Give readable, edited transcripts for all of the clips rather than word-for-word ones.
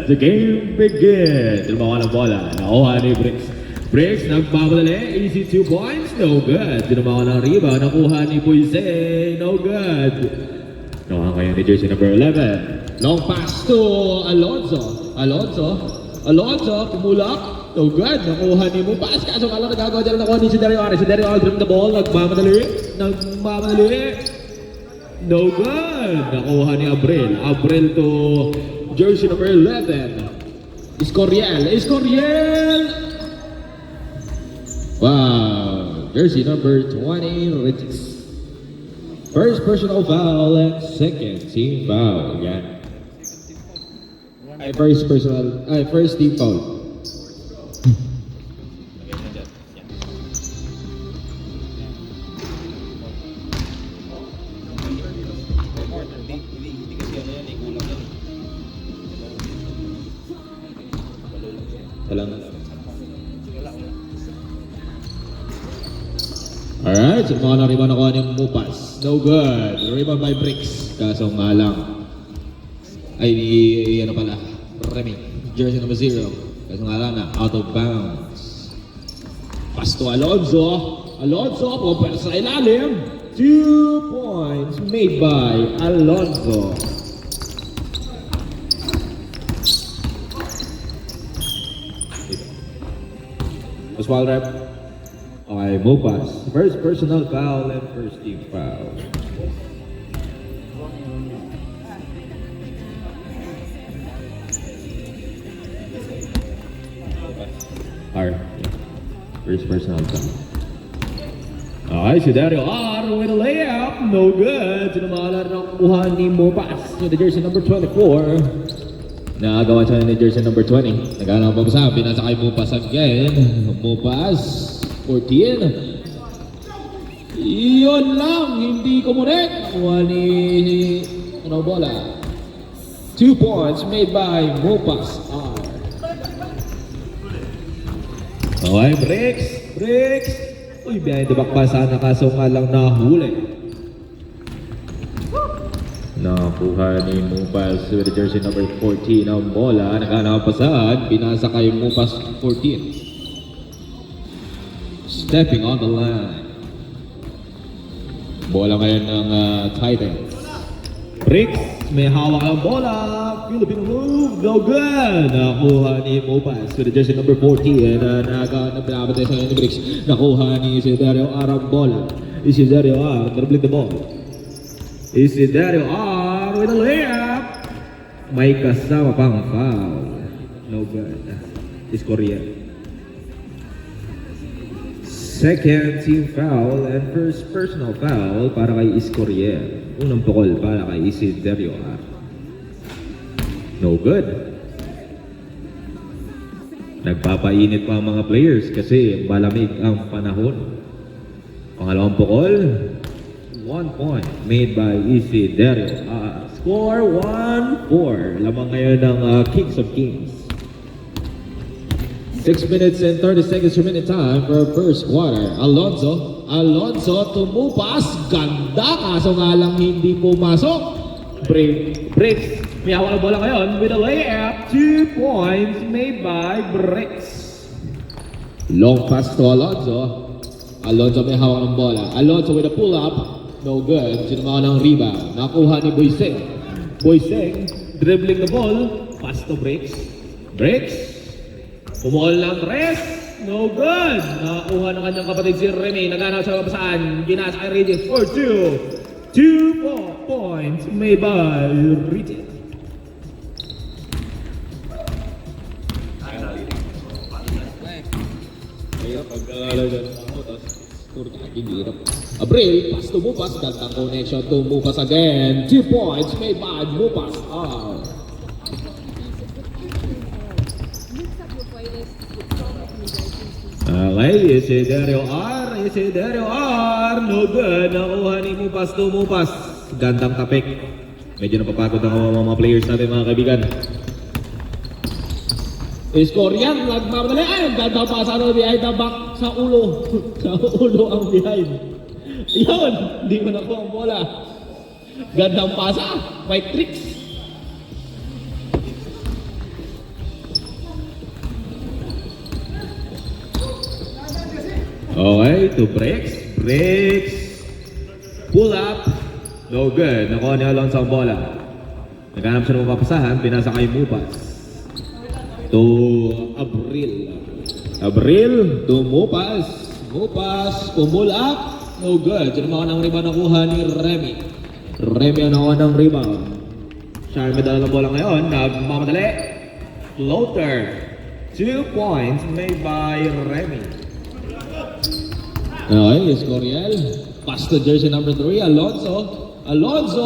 The game begins. Lumawa ng bola. Nakuha ni Bricks. Bricks nagpapadali. Easy 2 points. No good. Lumawa ng rebound. Nakuha ni Puise. No good. Nakuha kayo ni jersey number 11. Long pass to Alonzo. Alonzo. Pumulak. No good. Nakuha ni Mupas. Kaso kala nagagawa dyan nakuha ni si Dario Ari. Si Dario Ari dribbling the ball. Nagmamadali. No good. Nakuha ni Abril. Abril to jersey number 11. Escorial. Wow. Jersey number 20. Ritis. First personal foul and second team foul. Yan. First team foul. Alright, so mga na-rebound ako ng Mupas. No good. Rebound by Bricks. Kaso nga lang. Ay, ano pala. Remy. Jersey number 0. Kaso nga lang na. Out of bounds. Pass to Alonzo. Popper sa ilalim. 2 points made by Alonzo. Oswald rep. Okay, Mupas. First personal foul and first team foul. First personal foul. Okay, si Dario R with a layup. No good. Sinamalar ng kuha ni Mupas. With the jersey number 24. Nakagawa siya ni jersey number 20. Naghanap pa sa pinasa kay Mupas again. Mupas. 14. Iyon lang, hindi kumonek. Nakuha ni bola. 2 points made by Mupas R. Okay, Bricks. Uy, behind the back pa sana kaso nga lang nahuli. Nakuha ni Mupas with the jersey number 14 ang bola. Nakanapasan, pinasa kay Mupas 14. Stepping on the line. Bola ngayon ng Titans. Bricks, may hawak ang bola. Philippine move, no good. Nakuha ni Mupas with the jersey number 14. Nagpinabatay sa ngayon ni Bricks. Nakuha ni Isidario R ang bola. Isidario R, dribbling the ball. Isidario R with a layup. May kasama pang foul. No good. Escorial. Second team foul and first personal foul para kay Escorial. Unang pukol para kay Isidario R. No good. Nagpapainit pa ang mga players kasi malamig ang panahon. Pangalawang pukol. 1 point made by Isidario R. Score 1-4. Lamang ngayon ng Kings of Kings. 6 minutes and 30 seconds remaining time for first quarter. Alonzo to Mupas. Ganda, kaso nga lang hindi pumasok. Bricks. May hawak ng bola ngayon with a layup. 2 points made by Bricks. Long pass to Alonzo. Alonzo may hawak ng bola. Alonzo with a pull-up. No good. Sinamaw ng rebound. Nakuha ni Boyseng. Dribbling the ball. Pass to Bricks. Pumukol ng tres. No good. Nakakuha ng kanyang kapatid si Remy. Naganaw sa mapasaan. Ginasa kay Regis for 2. 2 points made by Regis. Abril, pass to Mupas. Gandang connection to Mupas again. 2 points made by Mupas R. Okay, Isidario R, no good. Nakuha ni Mupas to Mupas. Gandang tapik. Medyo napapagod ang mga players natin, mga kaibigan. Escorial, nagmamadali. Ay, gandang pasa na behind the back sa ulo. Sa ulo ang behind. Yun, hindi mo nakuha ang bola. Gandang pasa, may tricks. Okay, to Bricks. Bricks. Pull up. No good. Nakuha ni Alonso ang bola. Naghanap siya ng mapapasahan. Pinasa kay Mupas. To Abril. Abril to Mupas. Mupas. Pull up. No good. Diyan naman ang rebound nakuha ni Remy. Remy ang nakuha ng rebound. Siya may dala ng bola ngayon. Nagmamadali. Floater. 2 points made by Remy. Okay, Escorial. Pass to jersey number 3, Alonso. Alonso,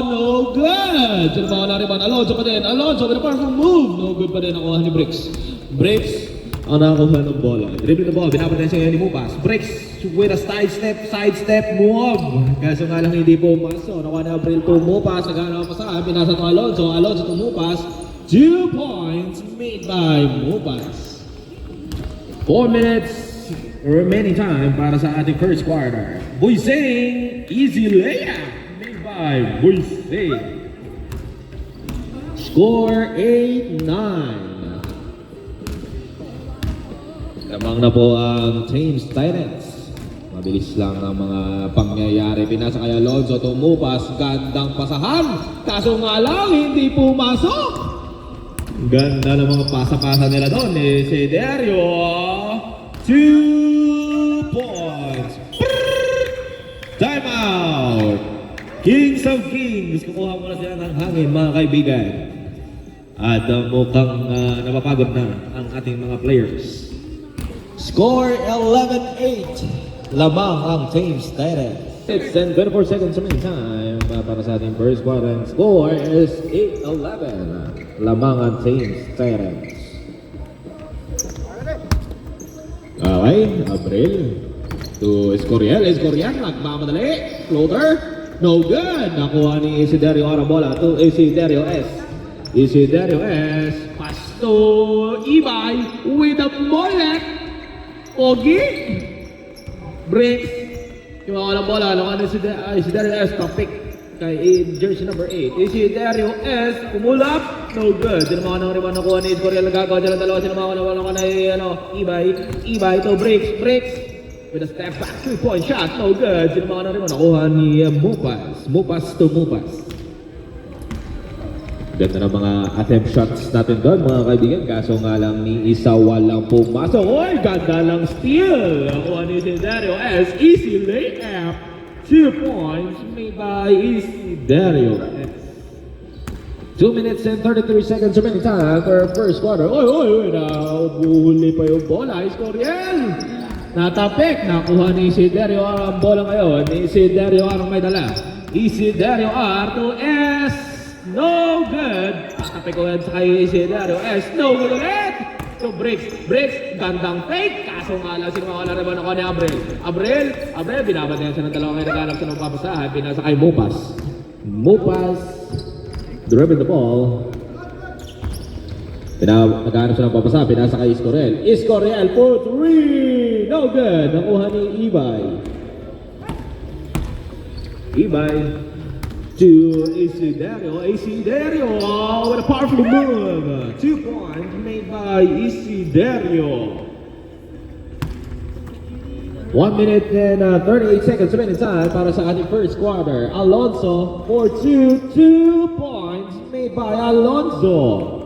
no good! Sinabawa na rebound, Alonso pa din. Alonso with a powerful move. No good pa din nakuha ni Bricks. Bricks ang nakakuha ng bola. Dribbling the ball, binabatan siya ni Mupas. Bricks with a sidestep move. Kaso nga lang hindi po maso. Nakuha ni Abril to Mupas. Naghanap pa sa pinasa to Alonso. Alonso to Mupas. 2 points made by Mupas. 4 minutes remaining time para sa ating first quarter. Buising, easy layup made by Buising. Score 8-9. Lamang na po ang Thames Titans. Mabilis lang ang mga pangyayari. Pinasa kay Alonso, tumupas, gandang pasahan. Kaso nga lang, hindi pumasok. Ganda ng mga pasa-pasa nila doon. Si Dario. 2 points. Time out. Kings of Kings. Kukuha muna sila ng hangin mga kaibigan. At mukhang napapagod na ang ating mga players. Score 11-8. Lamang ang Thames Titans. It's 24 seconds remaining time para sa ating first quarter. Score is 8-11. Lamang ang Thames Titans. Okay, Abril to Escorial. Escorial, nagmamadali. Floater, no good. Nakuha ni Isiderio Arabola to Isiderio S. Isiderio S. Pass to Ibay with a mullet. Pogi. Bricks. Yung mga bola, nakuha ni Isiderio S. Topic kay jersey number 8. Isiderio S. Pumulap. No good. Sino mga nang rebound nakuha ni Escorial. Nagagawa dyan ang dalawa. Sino mga nakuha ni Ibay. Ibay to Bricks. Bricks. With a step back, 3-point shot, no good. Sino mga narin mo? Nakuha ni Mupas. Mupas to Mupas. Ganda ng mga attempt shots natin doon, mga kaibigan. Kaso nga lang ni isa walang pumasok. Oy, ganda lang steal. Nakuha ni Isiderio S. Easy layup. 2 points made by Isiderio S. 2 minutes and 33 seconds remaining time for first quarter. Oy, nabuhuli pa yung bola. Escorial. Natapik, nakuha ni Isiderio R ang bola ngayon. Isiderio R ang may dala. Isiderio R to S. No good. Natapik ulit sa kay Isiderio S. No good ulit. To Bricks. Bricks, gandang fake. Kaso nga lang sino mga laraban ako ni Abril. Abril, binabatayan siya ng dalawang kay naghanap siya ng papasahan. Pinasa kay Mupas. Mupas, dribbling the ball. Naghanap siya ng papasa, pinasa kay Escorial. Escorial for 3! No good! Nakuha ni Ibay. Ibay to Isiderio. Isiderio with a powerful move. 2 points made by Isiderio. 1 minute and 38 seconds remaining time para sa ating first quarter. Alonso for 2 points made by Alonso.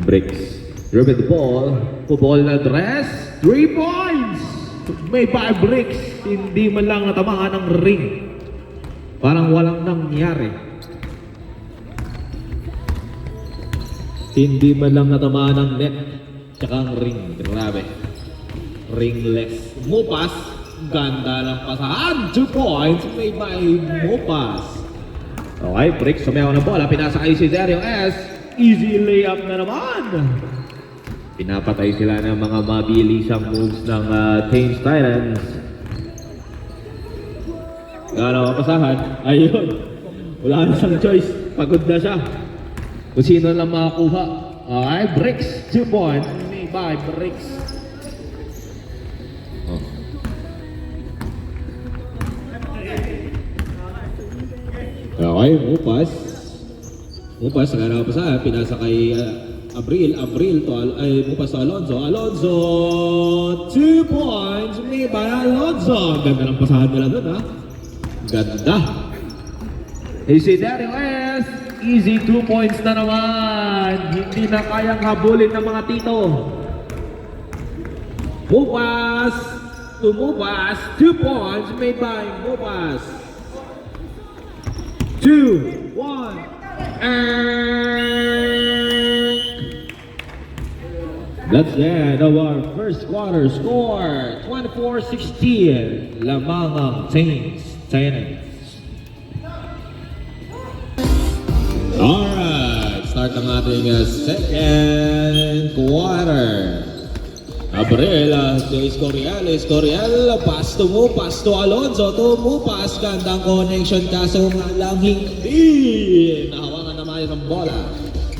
Bricks. Dribble the ball. Ball na dress. 3 points. May 5 Bricks. Hindi man lang natamaan ng ring. Parang walang nangyari. Hindi man lang natamaan ng net. Tsaka ang ring. Grabe. Ringless. Mupas. Ganda lang pasahan. 2 points. May by Mupas. Okay, Bricks. Sumayaw ng bola. Pinasa kay Isiderio S. Easy layup na naman. Pinapatay sila ng mga mabilisang moves ng Thames Titans. Gano'n kapasahan. Ayun. Wala na siyang choice. Pagod na siya. Kung sino lang makakuha. Okay, Bricks. 2 points. Made by Bricks. Oh. Okay, Mupas. Mupas, nagana pa sa pinasa kay Abril to bukas to Alonzo. Alonzo, 2 points made by Alonzo. Ganda ng pasahan nila doon, ha? Ganda. AC Dario S, easy 2 points na naman. Hindi na kayang habulin ng mga tito. Mupas to Mupas, 2 points made by Mupas. 2, 1, and that's the end of our first quarter score. 24-16. Lamang ang Saints. Alright, start ang ating second quarter. Abril to Escorial, pass to Alonzo, gandang connection kaso nga lang hindi nahawakan naman yung bola.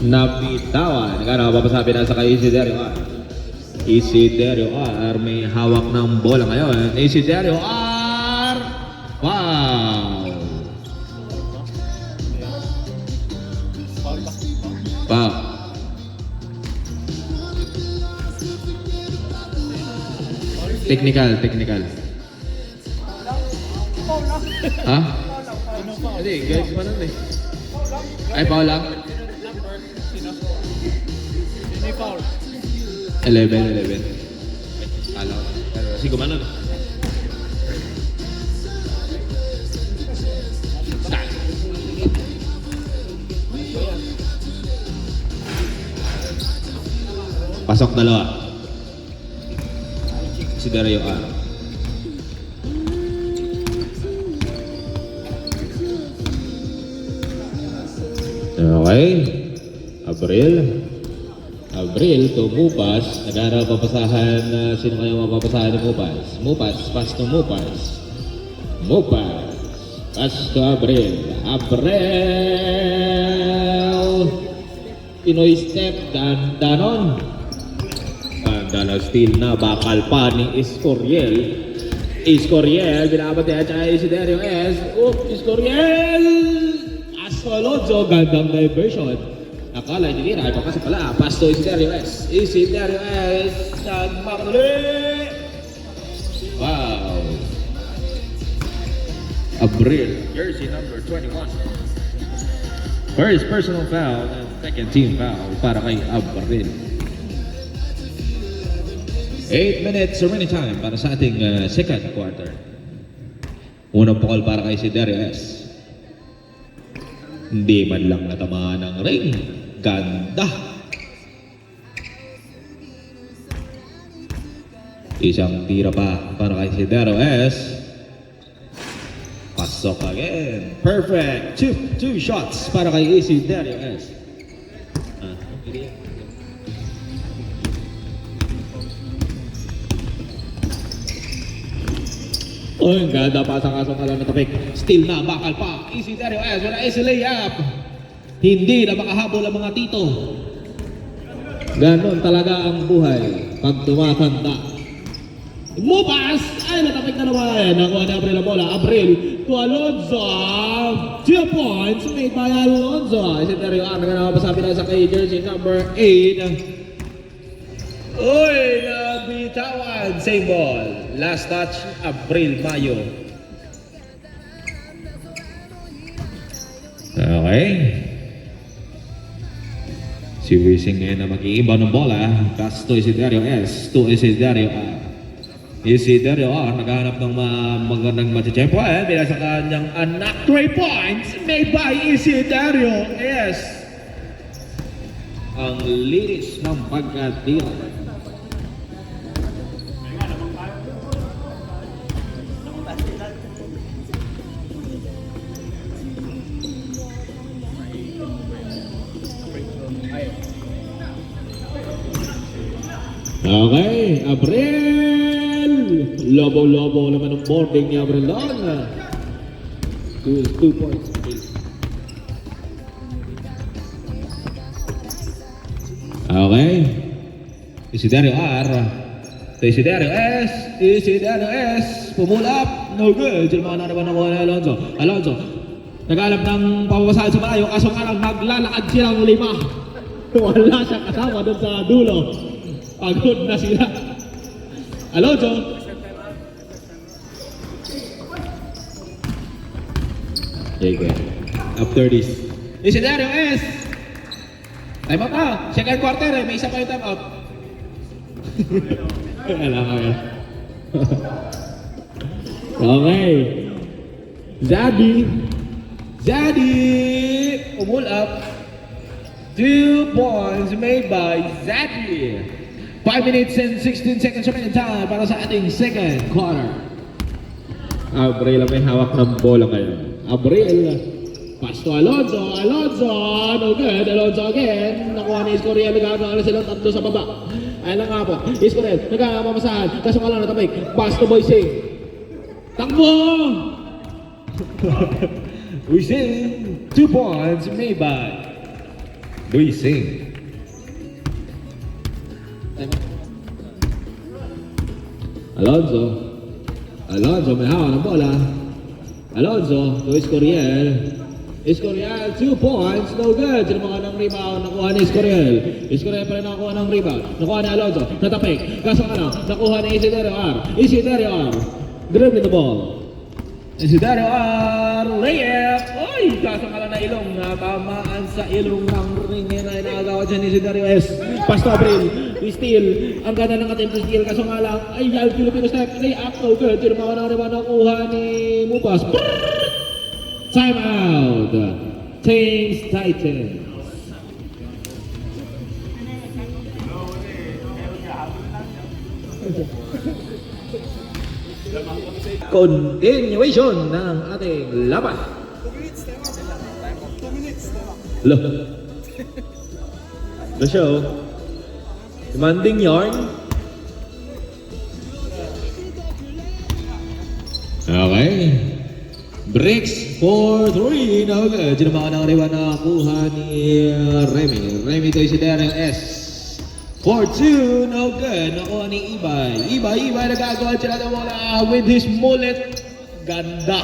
Nabitawan, papasabi na sa kay Isiderio R. Isiderio R may hawak ng bola ngayon. Isiderio R, wow! Wow! Technical. Ha? Hindi, guys pa nun eh. Ay, foul lang? 11. Alaw. Kasi gumanon. Pasok dalawa. Si Dario R. Okay. Abril to Mupas. Nag-aaral papasahan. Sino kaya mapapasahan ni Mupas? Mupas, pass to Mupas. Pass to Abril. Pinoy step, danon. Dala steal na bakal pa ni Escorial, binabati at saka Isiderio S. Escorial! Alonzo, gandang diversion. Akala hindi na, ipapasa pala. Pass to Isiderio S. Nagmakuli! Wow! Abril, jersey number 21. First personal foul and second team foul para kay Abril. 8 minutes remaining time para sa ating second quarter. Unang pakal para kay Isiderio S. Hindi man lang natamaan ng ring. Ganda. Isang tira pa para kay Isiderio S. Pasok again. Perfect. Two shots para kay Isiderio S. Oh, ang ganda pa sa kasong alam na tapik. Still na, bakal pa. Isiderio S, wala easy layup. Hindi na makahabol ang mga tito. Ganon talaga ang buhay pag tumatanda. Mupas! Ay, natapik na naman. Nakuha ni Abril ang bola. Abril to Alonzo. 2 points made by Alonzo. Isiderio R, naganapasabi na sa kay jersey number 8. Uy, nabitawan. Same ball. Last touch, Abril Mayo. Okay. Si Wising ngayon na mag-iiba ng bola. Pass to Isiderio S. To Isiderio R. Isiderio R, naghahanap ng magandang matitsempo. Bila sa kanyang anak. 3 points made by Isiderio S. Ang linis ng pagkatira. Okay, Abril! Lobo-lobo naman ang boarding ni Abril doon. 2 points. Okay. Isiderio R. Isiderio S. Isiderio S. Pumulap. No good. Silmahan na naman ako ni Alonzo. Alonzo. Nag-alap ng papasahan sa malayo. Kaso nga lang maglalakad silang 5. Wala siya kasama doon sa dulo. Pagod na sila. Alonso. Okay. After this. Isidro S. Time out na. Second quarter eh. May isa pa yung time out. Wala ka yan. Okay. Zaddy. Pull up. 2 points made by Zaddy. 5 minutes and 16 seconds remaining time para sa ating second quarter. Abril ang may hawak ng bola ngayon. Abril. Pass to Alonso. No good. Alonso again. Nakuha ni Escorial. Nagkakaroon silang tatlo sa baba. Ayun lang nga po. Escorial. Nagkakamasahan. Kaso ka lang natabik. Pass to Boysing. Takbo! Boysing. 2 points made by Boysing. Alonso may hawak ng bola. Alonso to Escorial. Escorial, 2 points, no good. Sino mga ng rebound, nakuha ni Escorial. Escorial pa rin nakuha ng rebound. Nakuha ni Alonso, natapik. Kaso nakuha ni Isidro R. Dribbling the ball. Isidro R, layup. Oy, kaso na ilong. Natamaan sa ilong ng ring na inagawa dyan ni Isidro S. Pass to Abril. Steal. Ang ganda ng attempt to steal. Kaso nga lang, ay, Filipino step. Layup, no good. Sino mga ng rebound, nakuha ni Mupas. Time out. Thames Titans. Continuation ng ating laban. 2 minutes. Look. The show. Demanding yarn. Okay. Breaks for 3. No good. Sinama ng riba na kuha ni Remy to Isidro S. For 2. No good. Nakuha ni Ibay. Ibay nagagawa sila ng bola with his mullet. Ganda.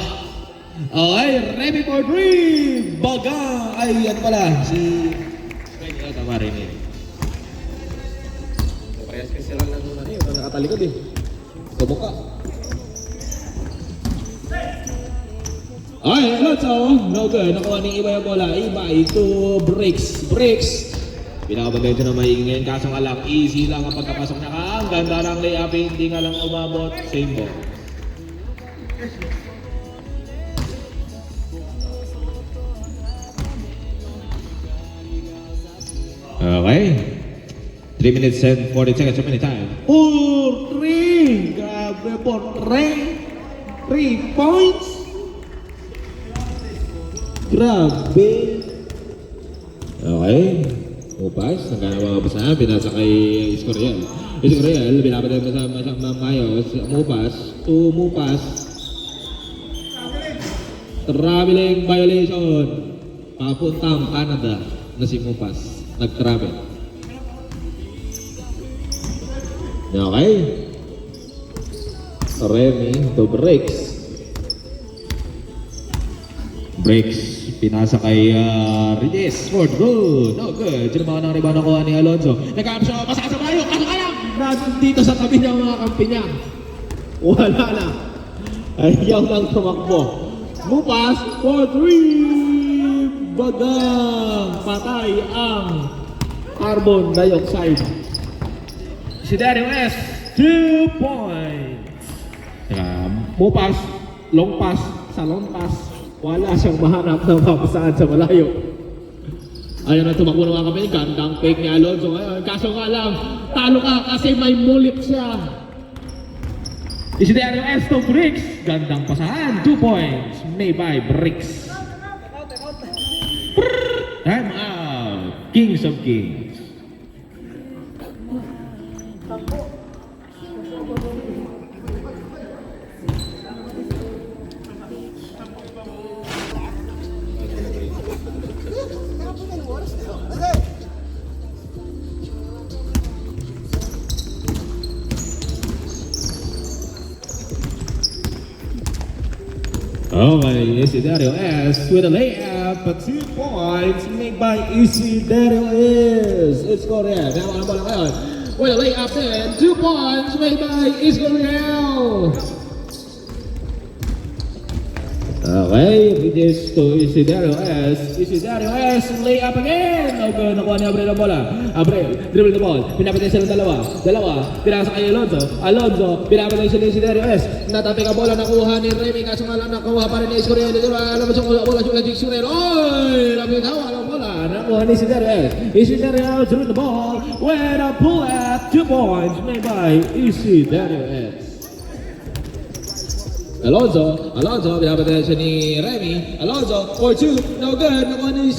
Okay. Remy for 3. Baga. Ay, yan pala. Si... Tama rin eh. Parehas kasi sila lang muna eh. Nakatalikod eh. Kabuka. Ay, Alonso, no good. Nakuha ni Ibay ang bola. Ibay to Breaks. Pinakabagay ito na maiging ngayon. Kaso nga lang, easy lang ang pagkapasok niya. Ang ganda ng layup, hindi nga lang umabot. Same ball. Okay. 3 minutes and 40 seconds remaining time. For 3! Grabe po, 3 points! Grabe! Okay. Upas, nagkana mga basahan, pinasa kay Escorial. Escorial, binabada mo sa Mayos. Mupas. Traveling violation. Papuntang Canada na si Mupas. Nag-travel. Okay. Remy to Breaks. Pinasa kay Reyes. For good. No good. Sino mga ng rebound nakuha ni Alonso. Nag-aap siya. Pasaka sa bayo. Kaso ka lang. Dito sa tabi niya mga kampi niya. Wala na. Ayaw nang tumakbo. Mupas for 3. Bagang patay ang carbon dioxide. Si Dario S. 2 points. Mupas. Long pass. Sa long pass. Wala siyang mahanap ng papasaan sa malayo. Ayun na tumakbo ng mga kamay. Gandang fake ni Alonso ngayon. Kaso nga lang, talo ka kasi may mulip siya. Isidro S to Bricks. Gandang pasahan. 2 points. Made by Bricks. Time out. Kings of Kings. Okay, Isidro S with a layup. up 2 points made by Isidero is Escorial. Now ang bola ngayon. With a layup then, 2 points made by Escorial. Okay, it is to Isidero S. Isidero S, lay up again. Okay, nakuha ni Abril ang bola. Abril, dribble the ball. Pinapatay siya ng dalawa. Pinasa kay Alonzo. Alonzo, pinapatay siya ni Isidero S. Natapik ang bola, nakuha ni Remy. Kaso nga lang nakuha pa rin ni Escorial. Alam mo siya bola, siya ni Escorial. Oy, napitawa ang bola. Nakuha ni Isidero S. Isidero through the ball. With a pull at 2 points made by Isidero S. Alonzo, pinapatay siya ni Remy. Alonzo, for 2, no good. Nakuha ni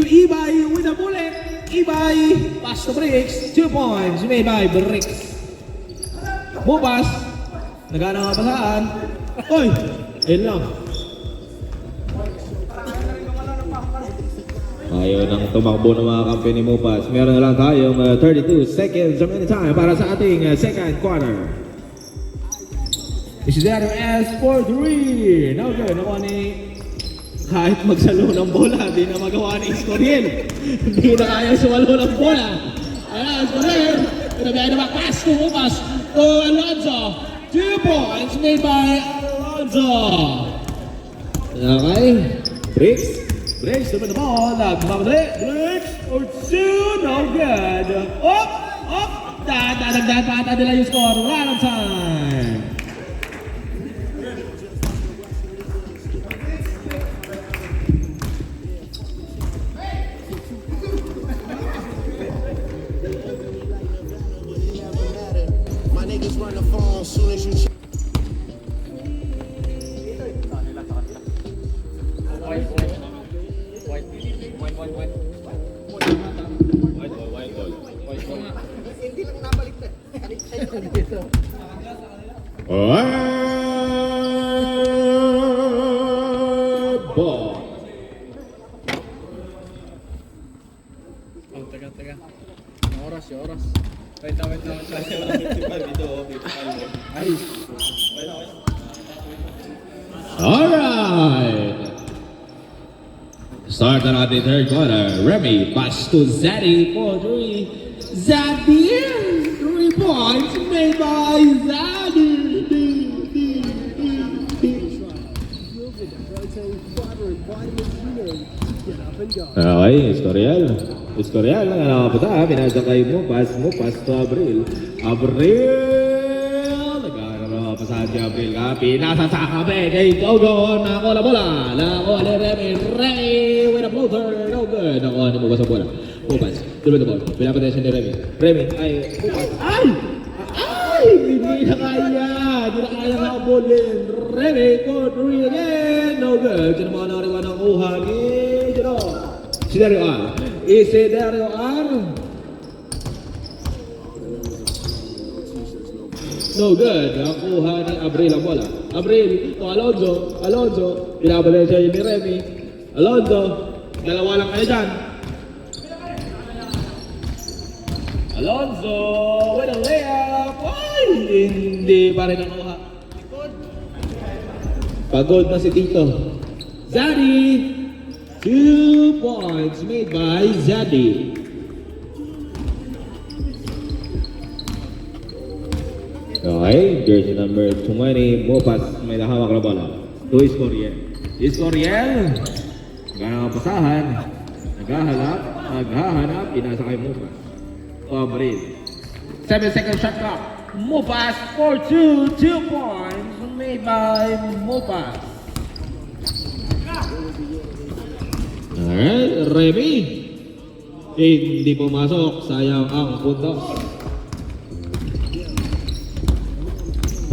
Ibay with a bullet. Ibay, pass to Bricks, 2 points made by Bricks. Mupas, nagana nga pasaan. Oy, ayun lang. Ayaw nang tumakbo ng mga kampi ni Mupas. Meron na lang tayong 32 seconds remaining time para sa ating second quarter. Isidero S for 3. No good. Nakuha ni... Kahit magsalo ng bola, di na magawa ni Escorial. Hindi na kaya sumalo ng bola. Ayan, Escorial. Pinabihay na pass to Mupas. To Alonzo. 2 points made by Alonzo. Okay. Bricks. Bricks naman the ball. Nagmamadali. Bricks for 2. No good. Up. Dadagdag pa ata nila yung score. Right on time. Run the phone soon as you check. Ball. Teka. Yung oras. Wait lang. Alright. Start on the third quarter. Remy pass to Zaddy for 3. Zaddy, 3 points made by Zaddy. Okay, Escorial lang ang nakapunta. Pinasa kay Mupas to Abril. Nagkaroon pa sa Abril. Pinasa sa kape kay Gogo. Nakuha na bola. Nakuha ni Remy with a floater. No good. Nakuha ni Mupas ang bola. Mupas, dribble the ball. Pinapatay siya ni Remy, Mupas. Hindi na kaya habulin. Remy, go 3 again. No good. Sino mga nariwan ang kuha ni Isidero R. No good. Nakuha ni Abril ang bola. Abril to Alonzo. Pinabalik siya ni Remy. Alonzo. Dalawa lang kayo dyan. Alonzo with a layup. Ay! Hindi pa rin nakuha. Pagod na si Tito. Zaddy. 2 points made by Zaddy. Okay, jersey number 20, Mupas may nahawak na bola. To Escorial. Ganang pasahan. Naghahanap. Pinasa kay Mupas. Abril. 7 second shot clock. Mupas for 2 points made by Mupas. Alright, Remy. Hindi pumasok. Sayang ang puntos.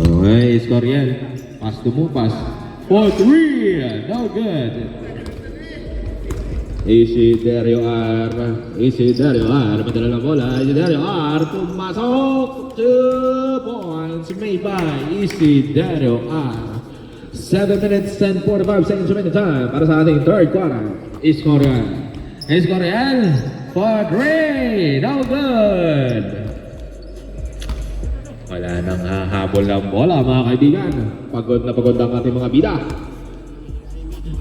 Okay, Escorial. Pass to Mupas. For 3. No good. Isidero R. Padala ng bola. Isidero R. Pumasok. 2 points made by Isidero R. 7 minutes and 45 seconds remaining time para sa ating third quarter. Escorial for 3. No good. Wala nang hahabol ng bola mga kaibigan. Pagod na pagod ang ating mga bida.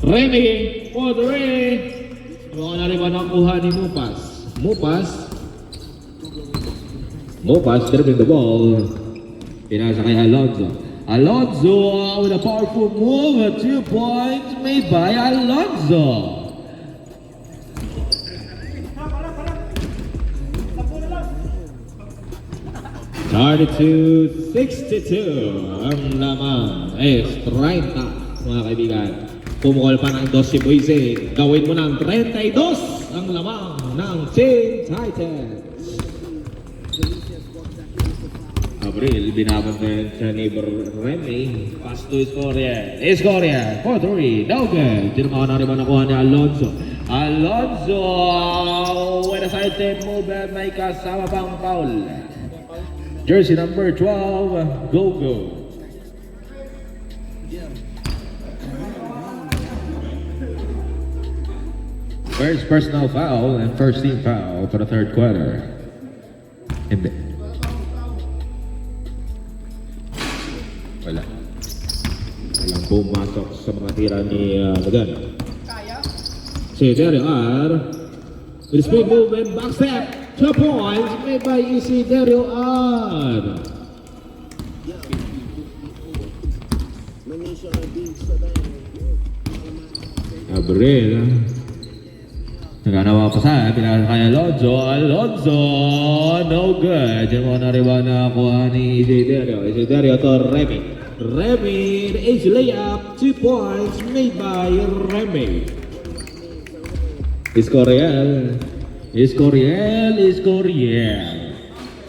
Remy for 3. Mga na rin ba nakuha ni Mupas? Mupas dribbling the ball. Pinasa kay Alonzo. Alonzo with a powerful move. 2 points made by Alonzo. Started to 62. Ang lamang is 30, mga kaibigan. Pumukol pa ng 2 si Moise. Gawin mo ng 32 ang lamang ng Teen Titans. Abril, binabantayan sa neighbor Remy. Pass to Escoria. Escoria, 4-3. No good. Tinamahan na rin ba nakuha ni Alonzo. Alonzo with a side step move at may kasama pang foul. Jersey number 12, go. First personal foul and first team foul for the third quarter. Hindi. Walang pumasok sa mga tira ni Magan. Si Dario R. With speed move and back step. 2 points made by Dario R. Abril. Naganawa pa sa pinaka kay Alonzo. Alonzo, no good. Diyan mo na rin ba nakakuha ni Dario. Dario to Remy. Remy, the edge layup. 2 points made by Remy. Escorial.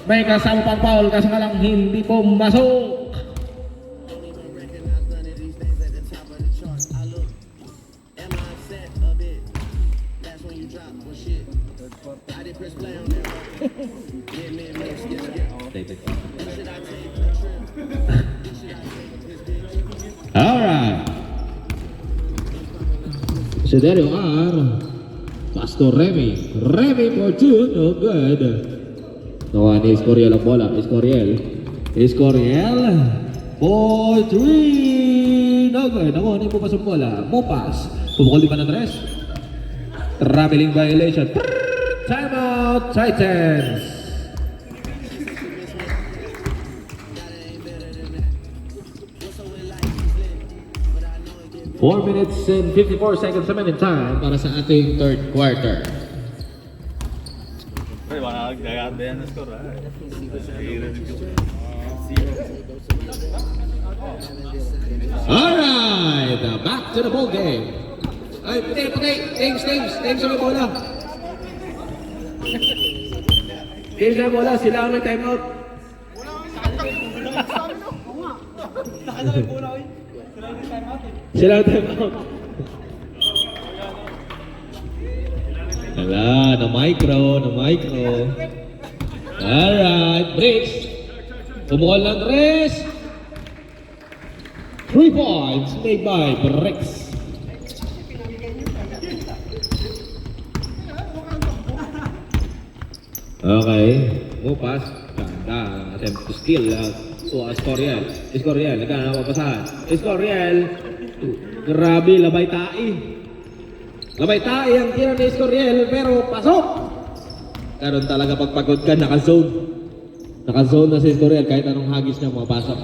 May kasama pang foul kasi nga lang hindi pumasok. Alright. Si Dario R. Pass to Remy for 2, no good. Nakuha ni Escorial ang bola. Escorial for 3, no good. Nakuha ni Mupas ang bola. Mupas, pumukul di pa ng 3. Traveling violation. Timeout Titans. 4 minutes and 54 seconds remaining time para sa ating third quarter. Ay, wala nagaganda yan na score, ha? Alright, back to the ball game. Ay, puti. Thanks sa bola. Thanks sa bola, sila ang may timeout. Sila ang timeout. Wala, na micro. Alright, breaks. Pumukol ng 3 points made by Breaks. Okay, Mupas. Ganda, attempt to steal to Escorial. Nagkakapapasahan. Escorial. Grabe, labay ang tira ni Escorial, pero pasok! Karon talaga pagpagod ka, naka-zone. Naka-zone na si Escorial kahit anong hagis niya mapasok.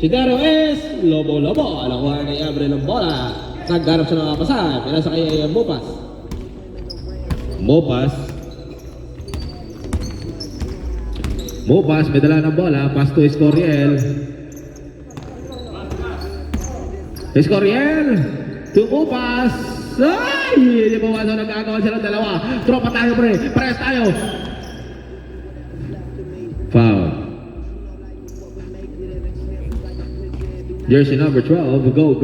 Si Dario S. Lobo. Alakuha ni Abril ang bola. Naggarap siya ng kapasahan. Pinasa kay Mupas. Mupas, may dala ng bola. Pass to Escorial. To Mupas. Ay! Hindi pumasok, nagkagawa sila ng dalawa. Tropa tayo, pre. Press tayo. Foul. Jersey number 12, go.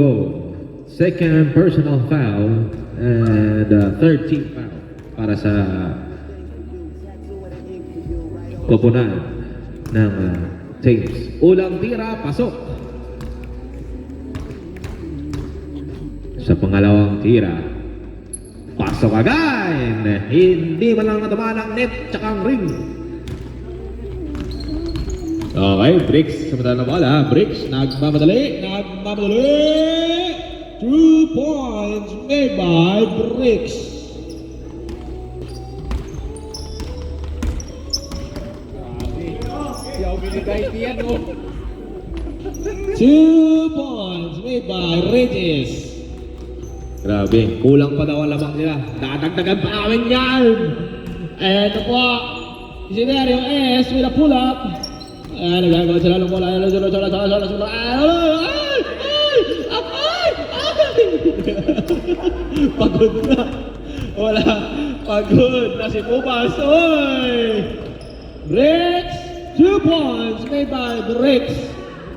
Second personal foul and third team foul para sa koponan ng teams. Ulang tira, pasok. Sa pangalawang tira, pasok agad. Hindi man lang natamaan ang net tsaka ang ring. Okay, Bricks. Samantala na bola. Bricks, nagmamadali. 2 points made by Bricks. Hindi ako binigay yan, oh. 2 points made by Regis. Grabe, kulang pa daw ang lamang nila. Dadagdagan pa namin yan. Eto po, Scenario S with a pull-up. Nagagawa sila ng bola. Pagod na. Wala. Pagod na si Pupas. Oy! Bricks! 2 points made by Bricks.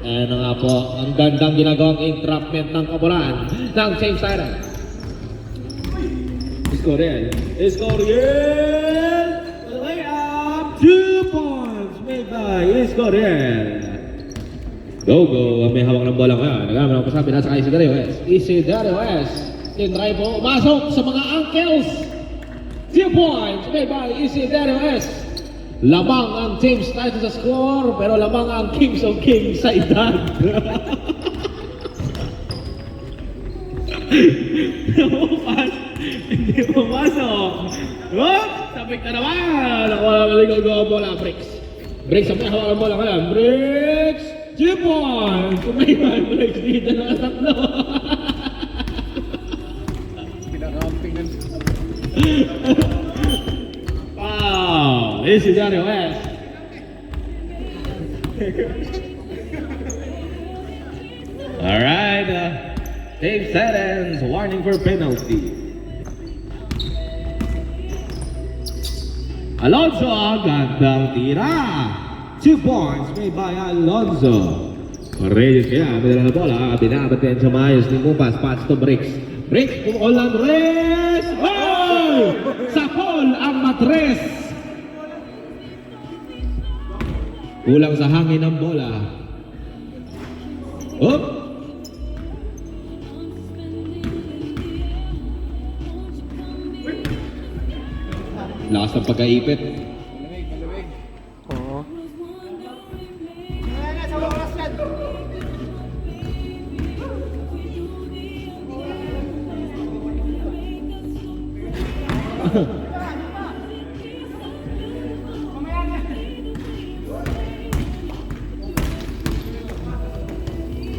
Ano nga po, ang gandang ginagawang entrapment ng kabulan ng James Tyron. Escorial. Escorial! Way up! 2 points made by Escorial. Go! May hawak ng bola ngayon. Nagamit ang pasabi na sa Isidro S. Isidro S. Tinry po, masok sa mga ankles. 2 points made by Isidro S. Lamang ang James Tyson sa score, pero lamang ang Kings of Kings sa edad. Namupas, hindi pumasok. Oh, sabik na naman. Wala maligaw ang bola, Bricks. Bricks, ang may hawak ang bola ngayon. Bricks, 2 points. Kumain, Bricks, dito na tatlo. Pinakampingan. Wow, this is Daniel S. All right, Dave Sadens warning for penalty. Alonso, gandang tira. 2 points made by Alonso. Reyes kaya, may na bola, binabatin sa maayos ni Mupas, pass to Bricks. Bricks, umuulan Reyes! Oh! Sa pole ang matres. Kulang sa hangin ng bola. Oh! Lakas ng pagkaipit. Malamig. Oo.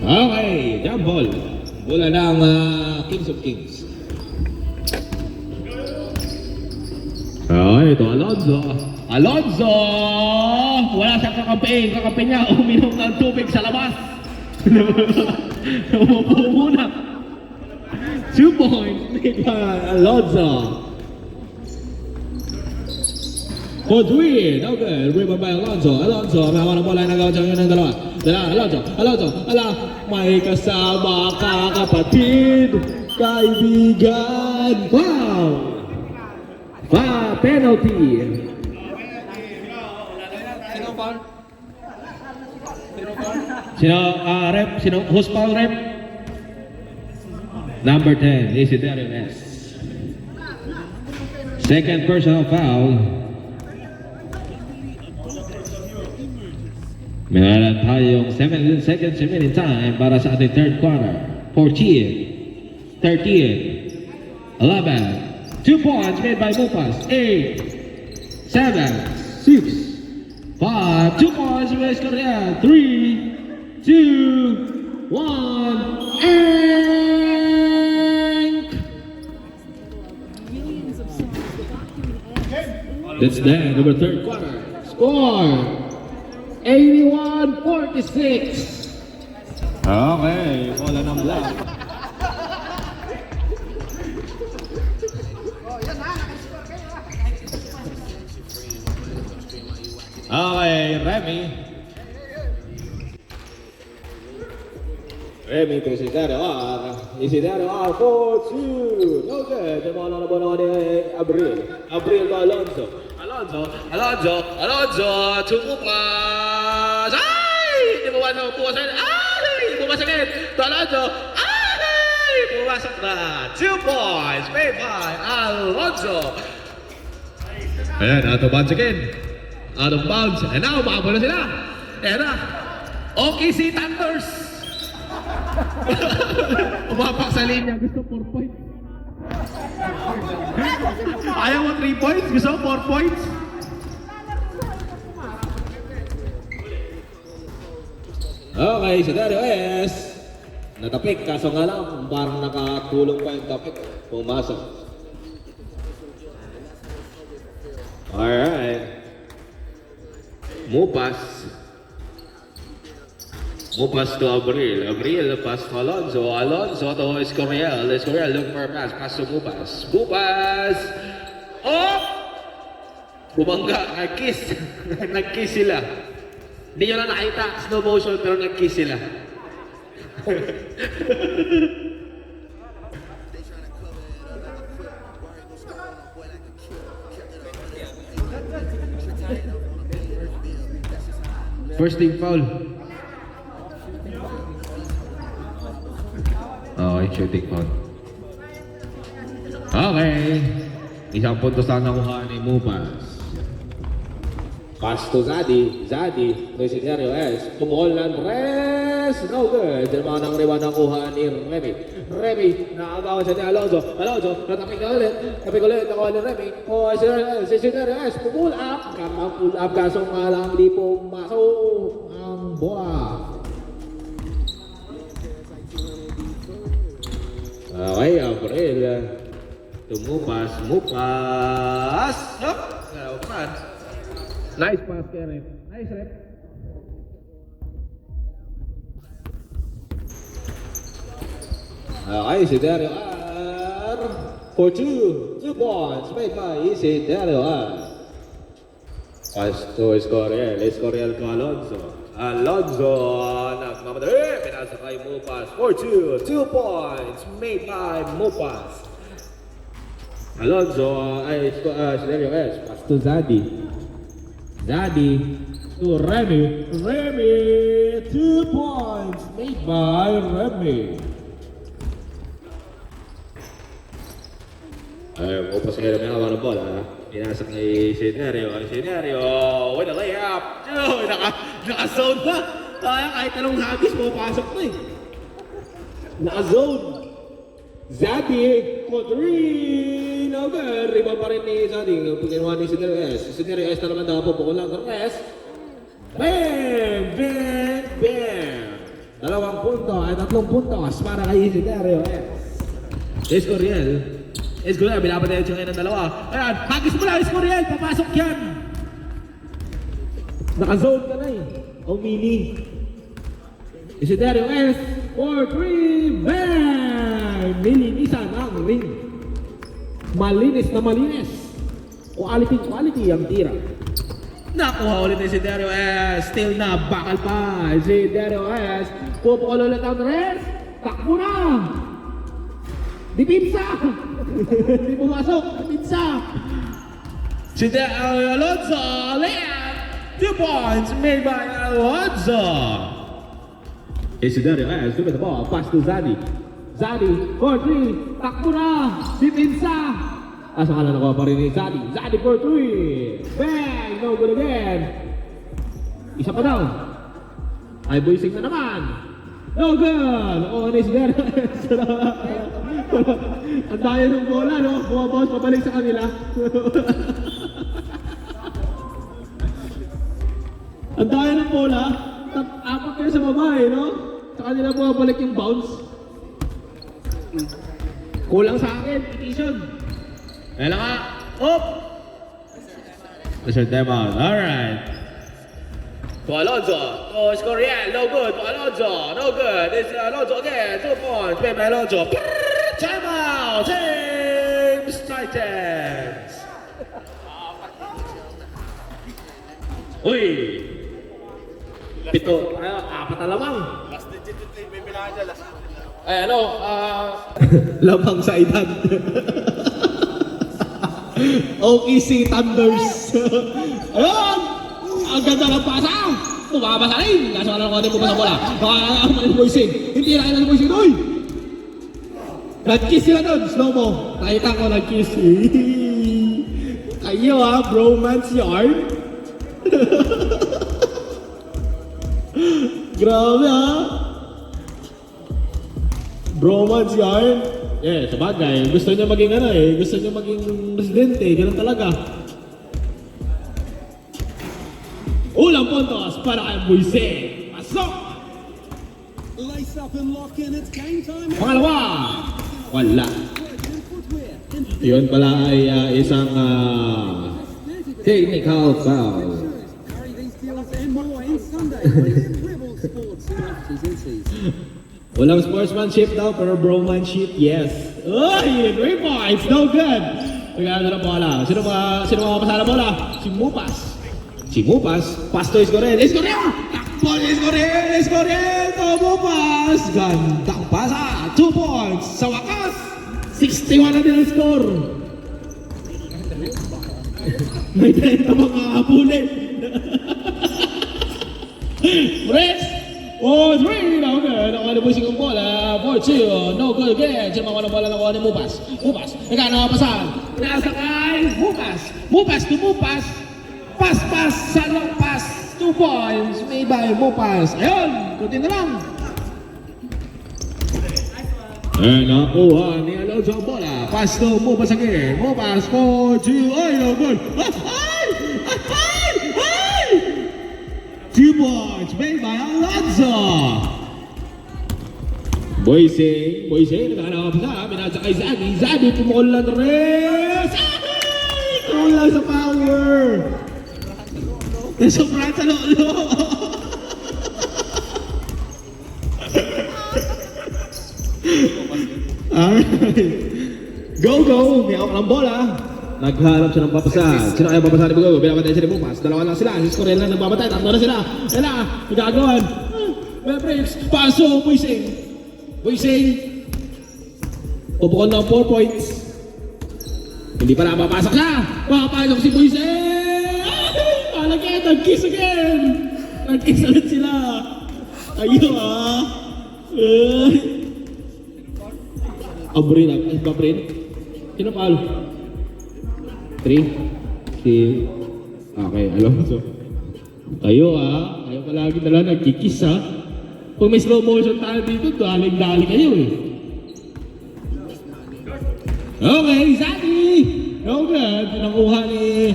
Okay, jump ball. Bola ng Kings of Kings. Ito Alonso. Alonso! Wala siyang kakampi. Kakampi niya, uminom ng tubig sa labas. Umupo muna. 2 points made by Alonso. For 3. Okay, rebound by Alonso. Alonso, may hawa ng bola na nagawa siya ng dalawa. Alonso. May kasama ka kapatid, kaibigan. Wow! Penalty. Sino foul? Rep? Who's foul rep? Number 10, Isidro S. Second personal foul. Meron tayong 7 seconds remaining time para sa ating third quarter. 14, 13, 11. 2 points made by Mupas. 8, 7, 6, 5. 2 points by Escorial. 3, 2, 1. And that's the end of the third quarter. Score 81-46. Okay, bola ng black. Okay, Remy to Isidro R. Isidro R for 2. No good. The ball on the bola ni Abril. Abril to Alonso. Alonso. Tumupas. Ay! Hindi pumasok. Ay! Pumasakit. To Alonso. Ay! Pumasok na. 2 points made by Alonso. Ayan, out of bounds again. Out of bounds. And now, makapula sila. Ayan na. OKC Thunders. Umapak sa linya. Gusto 4 points. Ayaw mo 3 points? Gusto mo 4 points? Okay, si Dario S. Natapik, kaso nga lang, parang nakatulong pa yung tapik. Pumasok. Alright. Mupas. Mupas to Abril. Abril pass to Alonzo. Alonzo to Escorial. Escorial look for a pass. Pass to Mupas. Mupas! Oh! Bumangga. Nag-kiss. Nag-kiss sila. Hindi nyo na nakita. Slow motion pero nag-kiss sila. First team foul. Okay, shooting foul. Okay. Isang punto sana nakuha ni Mupas. Pass to Zadi. Zadi. No scenario S. Pumukol ng Res. No good. Dilma ng riba nakuha ni Remy. Remy. Nakagawa siya ni Alonzo. Alonzo. Natapik na ulit. Tapik ulit. Nakuha ni Remy. O scenario S. Pull up. Kamang pull up. Kaso nga lang di pumasok ang bola. Okay, April. Tumupas. Mupas. Yup. Naupan. Nice pass, Karen. Nice rep. Okay, Isidario R. For 2 points made by Isidario R. Pass to Escorial. Escorial to Alonzo. Alonzo. Nagmamadali. Pinasa kay Mupas. For 2 points made by Mupas. Alonzo. Isidario S. Pass to Zadi. Zadi to Remy. Remy, 2 points made by Remy. Upas kayo na mga bola. Pinasa kay Scenario. Scenario with a layup. Naka-zone na. Kahit anong hagis mo, pasok na eh. Naka-zone. Zadi for 3. No good. Rebound pa rin ni Zadi. Pagkinuha ni Scenario S. Scenario S na naman daw po. Pukulang ng S. Bam! Bam! Bam! 2 punto ay 3 puntos para kay Scenario S. Escorial. Escorial. Binabatayan siya ngayon ng dalawa. Ayan. Hagis mo lang Escorial. Papasok yan. Naka-zone ka na eh. O mini. Scenario S. 4-3. Bang! Nilinisan ang ring. Malinis na malinis. Quality ang tira. Nakuha ulit ni Scenario S. Still na bakal pa. Scenario S. Pupukol ulit ang res. Takbo na. Dipinsa. Di pumasok. Dipinsa. Scenario Alonzo. Layup. 2 points made by Alonzo. Scenario S. Look at the ball. Pass to Zadi. Zadi, 4-3, takbo na, dipinsa. Asa ka na nakuha pa rin ni Zadi. Zadi 4-3, bang, no good again. Isa pa daw. Ay, buising na naman. No good. Oo, ni Scenario. Ang daya ng bola, no? Bumabawas pabalik sa kanila. Ang daya ng bola. Apat kayo sa babae, no? Sa kanila bumabalik yung bounce. Kulang sa akin, petition. Kaya nga, up! Pressure time out, alright. To Alonzo, to Escorial, no good. To Alonzo, no good. This is Alonzo again, 2 points. Pay by Alonzo. Time out, James Titans. Uy! Pito, 4 na lamang. Last digit ito yung bibilangan niya. Last digit. Ay, lamang sa edad. OKC Thunders. Ayun! Ang ganda ng pasa! Bumabasa rin! Kaso ka lang kung ano yung bumasa bola. Baka naman yung voicing. Hindi na kailan yung voicing. Uy! Nag-kiss sila doon. Slow mo. Nakita ko nag-kiss. Kayo ha, bromance yarn. Grabe ha. Bromance yan. Yeah, sabagay. Gusto niya maging ano eh. Gusto niya maging presidente. Ganun talaga. Ulang puntos para kay Buise. Pasok! Lace up and lock in, it's game time. Pangalawa. Wala. Yun pala ay isang technical foul. Carry these deals and more in Sunday. Rebel Sports. Walang sportsmanship daw, pero bromanship, yes. Uy! 3 points! No good! Tagano na bola. Sino makapasa na bola? Si Mupas. Si Mupas. Pass to Escorel. Escorel! Takbo ni Escorel! Escorel! To Mupas! Gandang pasa! 2 points! Sa wakas! 61 na din ang score! May 30 mga abulin! Press! Oh, 3, no good. Nakuha na busing ang bola. 4-2, no good again. Sino makuha ng bola nakuha ni Mupas? Mupas, nagkakapasan. Nasa kay Mupas. Mupas to Mupas. Pass, salong pass. 2 points made by Mupas. Ayun, kunti na lang. Nakuha ni Alonso ang bola. Pass to Mupas again. Mupas, 4-2. Ay, no good. Ay! 2 points made by Alonso. Boise, nagkakapasa. Minasa kay Zadi. Zadi, pumukol lang rin. Ay! Kulang sa power. Nasobrahan sa lolo. Alright. Go! May awak ng bola. Naghanap siya ng papasan. Sino kaya papasan ni Bugo? Binabatay siya ni Bumas. Dalawa lang sila. Si Scorel lang nagbabatay. Tatlo na sila. Yan nagagawan. May breaks. Paso, Buising. Pupukol ng 4 points. Hindi pa napapasok siya. Papasok si Buising. Palagay, nag-kiss again. Nag-kiss ulit sila. Ayun Abrin. Sino paal? 3, okay, Alonso. Kayo palagi dala nagkikis Pag may slow motion tayo dito, daling-dali kayo eh. Okay, Zaki! Okay, pinakuha ni...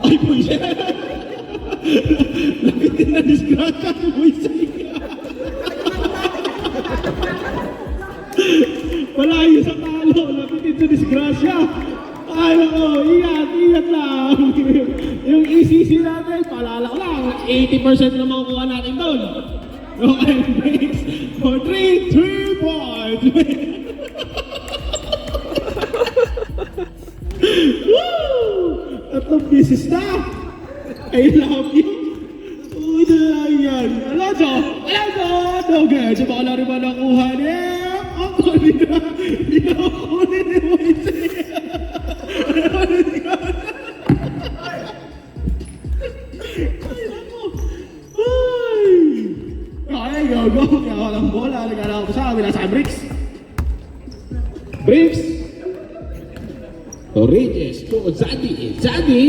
Ay, Moise! Lapitin na disgrasya ni Moise! Malayo sa talo, lapitin sa disgrasya! Ay, ingat lang. Yung ECC natin, paalala ko lang, 80% na makukuha natin doon. Okay, breaks for 3 points. Woo! Tatlong beses na. I love you. Uy, na yan. Alonso! Okay, siya baka na rin ba nakuha niya? Ako hindi na kukunin ni Moise. Go. Kaya walang bola. Nagkala ko sa amin. Nasa Bricks. Torres to Zadi.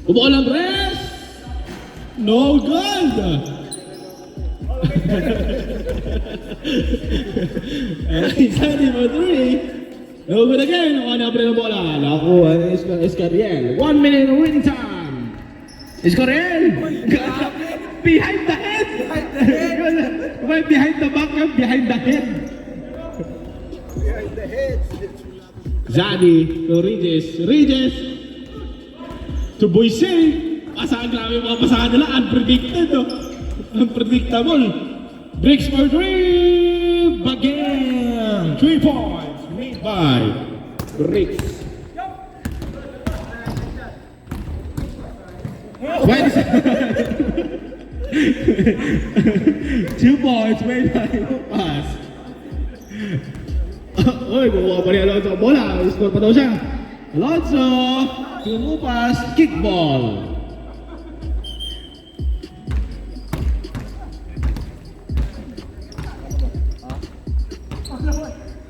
Pumukol ang press. No good. Zadi for 3. No good again. Nakuha na pre ng bola. Nakuha ni Escariel. 1 minute winning time. Escariel. Behind the head. Behind the back, behind the head. Zadi to Regis to Boise. Grabe yung mga pasahan nila. Unpredictable. Breaks for 3. Again. 3 points made by Bricks. 2 points made by Mupas. Uy, kukuha pa rin Alonso ang bola. Score pa daw siya. Alonso to Mupas. Kickball.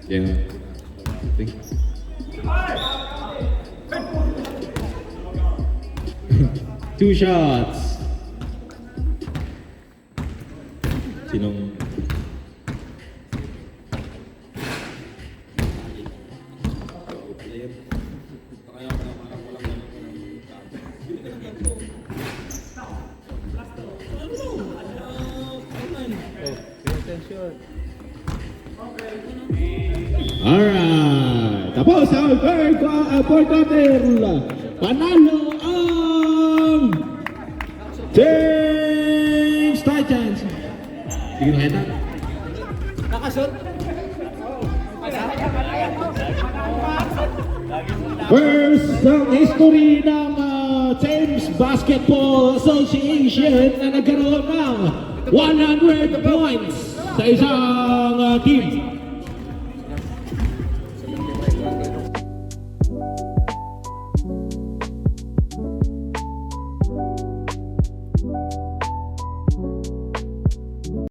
Yeah. 2 shots. Sinong Alright. Tapos ang third quarter. Panalo ang James Titans. Hindi nakita. Nakasot. First sa history ng James Basketball Association na nagkaroon ng 100 points sa isang team.